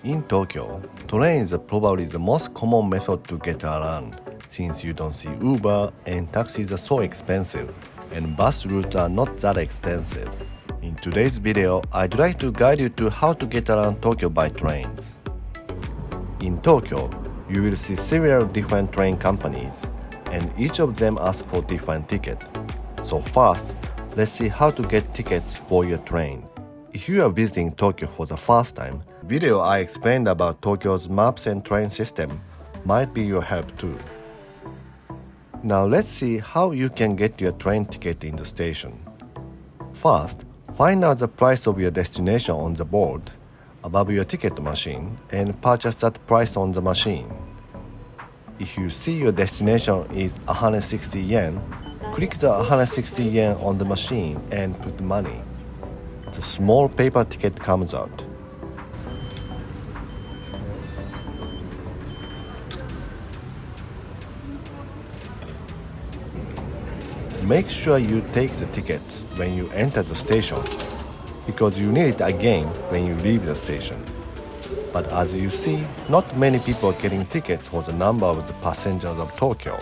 In Tokyo, train is probably the most common method to get around, since you don't see Uber and taxis are so expensive, and bus routes are not that extensive. In today's video, I'd like to guide you to how to get around Tokyo by trains. In Tokyo, you will see several different train companies, and each of them asks for different tickets. So first, let's see how to get tickets for your train. If you are visiting Tokyo for the first time, the video I explained about Tokyo's maps and train system might be your help too. Now let's see how you can get your train ticket in the station. First, find out the price of your destination on the board above your ticket machine and purchase that price on the machine. If you see your destination is 160 yen, click the 160 yen on the machine and put money. The small paper ticket comes out. Make sure you take the ticket when you enter the station, because you need it again when you leave the station. But as you see, not many people are getting tickets for the number of the passengers of Tokyo,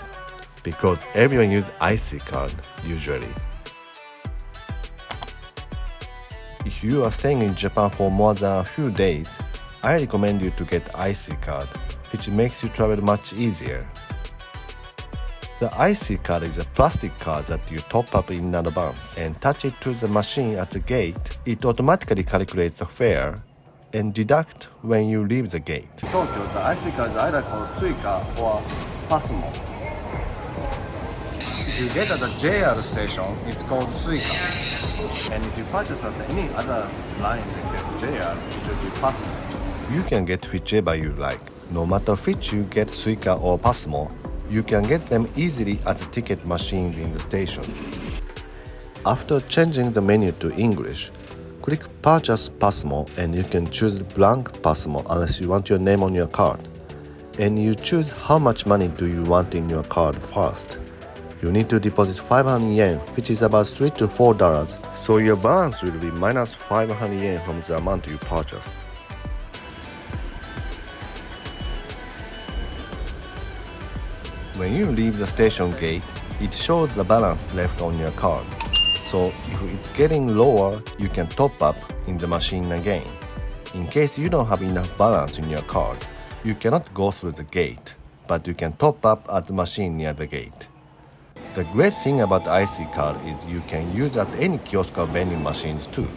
because everyone uses IC card usually. If you are staying in Japan for more than a few days, I recommend you to get IC card, which makes you travel much easier. The IC card is a plastic card that you top up in advance and touch it to the machine at the gate. It automatically calculates the fare and deduct when you leave the gate. In Tokyo, the IC card is either called Suica or Pasmo. If you get at the JR station, it's called Suica. And if you purchase at any other line except JR, it will be Pasmo. You can get whichever you like. No matter which you get, Suica or Pasmo, you can get them easily at the ticket machines in the station. After changing the menu to English, click Purchase Pasmo and you can choose blank Pasmo unless you want your name on your card. And you choose how much money do you want in your card first. You need to deposit 500 yen, which is about $3 to $4, so your balance will be minus 500 yen from the amount you purchased. When you leave the station gate, it shows the balance left on your card. So if it's getting lower, you can top up in the machine again. In case you don't have enough balance in your card, you cannot go through the gate, but you can top up at the machine near the gate. The great thing about IC card is you can use at any kiosk or vending machines too.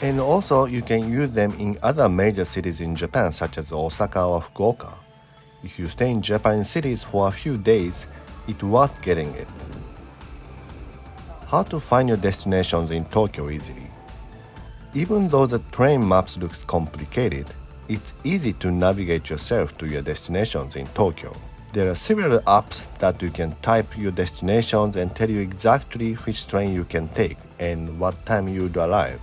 And also, you can use them in other major cities in Japan such as Osaka or Fukuoka. If you stay in Japanese cities for a few days, it's worth getting it. How to find your destinations in Tokyo easily. Even though the train maps looks complicated, it's easy to navigate yourself to your destinations in Tokyo. There are several apps that you can type your destinations and tell you exactly which train you can take and what time you'd arrive.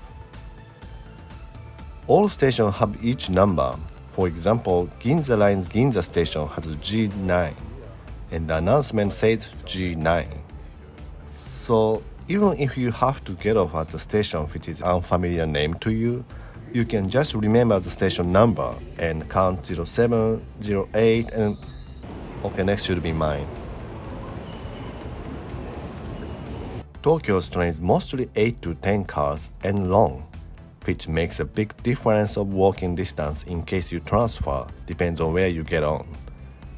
All stations have each number. For example, Ginza Line's Ginza station has G9, and the announcement says G9. So even if you have to get off at the station which is unfamiliar name to you, you can just remember the station number and count 07, 08, and okay, next should be mine. Tokyo's train is mostly 8 to 10 cars and long, which makes a big difference of walking distance in case you transfer, depends on where you get on.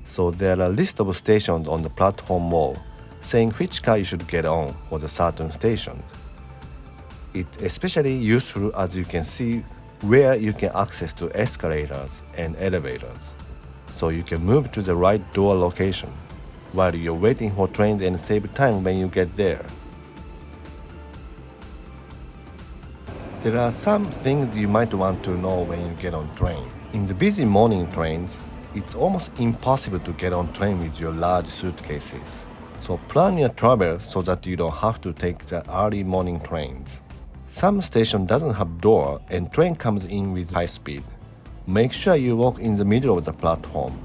So there are a list of stations on the platform wall saying which car you should get on for the certain stations. It's especially useful as you can see where you can access to escalators and elevators, so you can move to the right door location while you're waiting for trains and save time when you get there. There are some things you might want to know when you get on train. In the busy morning trains, it's almost impossible to get on train with your large suitcases. So plan your travel so that you don't have to take the early morning trains. Some station doesn't have door and train comes in with high speed. Make sure you walk in the middle of the platform.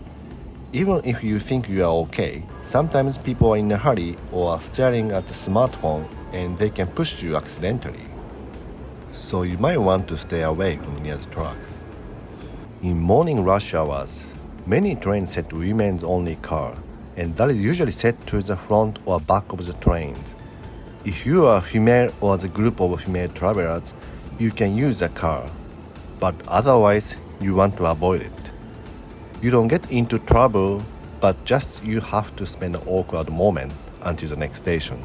Even if you think you are okay, sometimes people are in a hurry or are staring at the smartphone and they can push you accidentally. So you might want to stay away from near the tracks. In morning rush hours, many trains set women's only car, and that is usually set to the front or back of the trains. If you are female or the group of female travelers, you can use the car, but otherwise you want to avoid it. You don't get into trouble, but just you have to spend an awkward moment until the next station.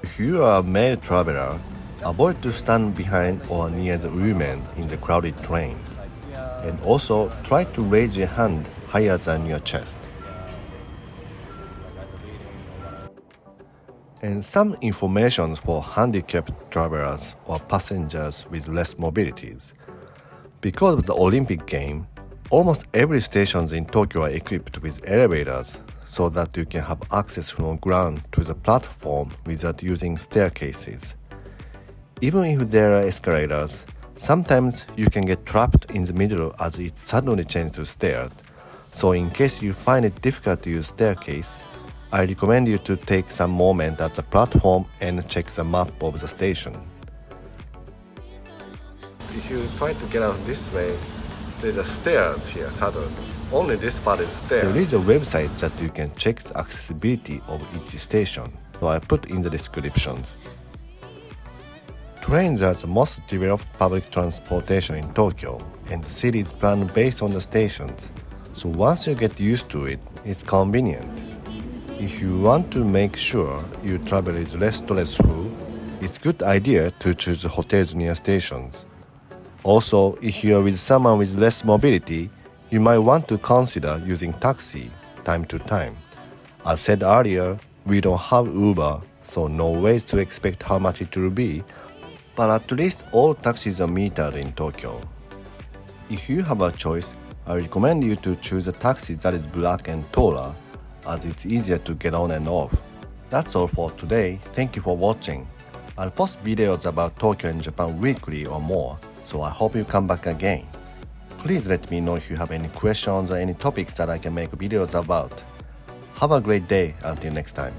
If you are a male traveler, avoid to stand behind or near the women in the crowded train. And also try to raise your hand higher than your chest. And some information for handicapped travelers or passengers with less mobilities. Because of the Olympic game, almost every station in Tokyo are equipped with elevators so that you can have access from ground to the platform without using staircases. Even if there are escalators, sometimes you can get trapped in the middle as it suddenly changes to stairs. So in case you find it difficult to use staircase, I recommend you to take some moment at the platform and check the map of the station. If you try to get out this way, there's a stairs here suddenly. Only this part is stairs. There is a website that you can check the accessibility of each station, so I put in the descriptions. Trains are the most developed public transportation in Tokyo, and the city is planned based on the stations. So once you get used to it, it's convenient. If you want to make sure your travel is less stressful, it's a good idea to choose hotels near stations. Also, if you are with someone with less mobility, you might want to consider using taxi time to time. As said earlier, we don't have Uber, so no ways to expect how much it will be, but at least all taxis are metered in Tokyo. If you have a choice, I recommend you to choose a taxi that is black and taller, as it's easier to get on and off. That's all for today. Thank you for watching. I'll post videos about Tokyo and Japan weekly or more, so I hope you come back again. Please let me know if you have any questions or any topics that I can make videos about. Have a great day until next time.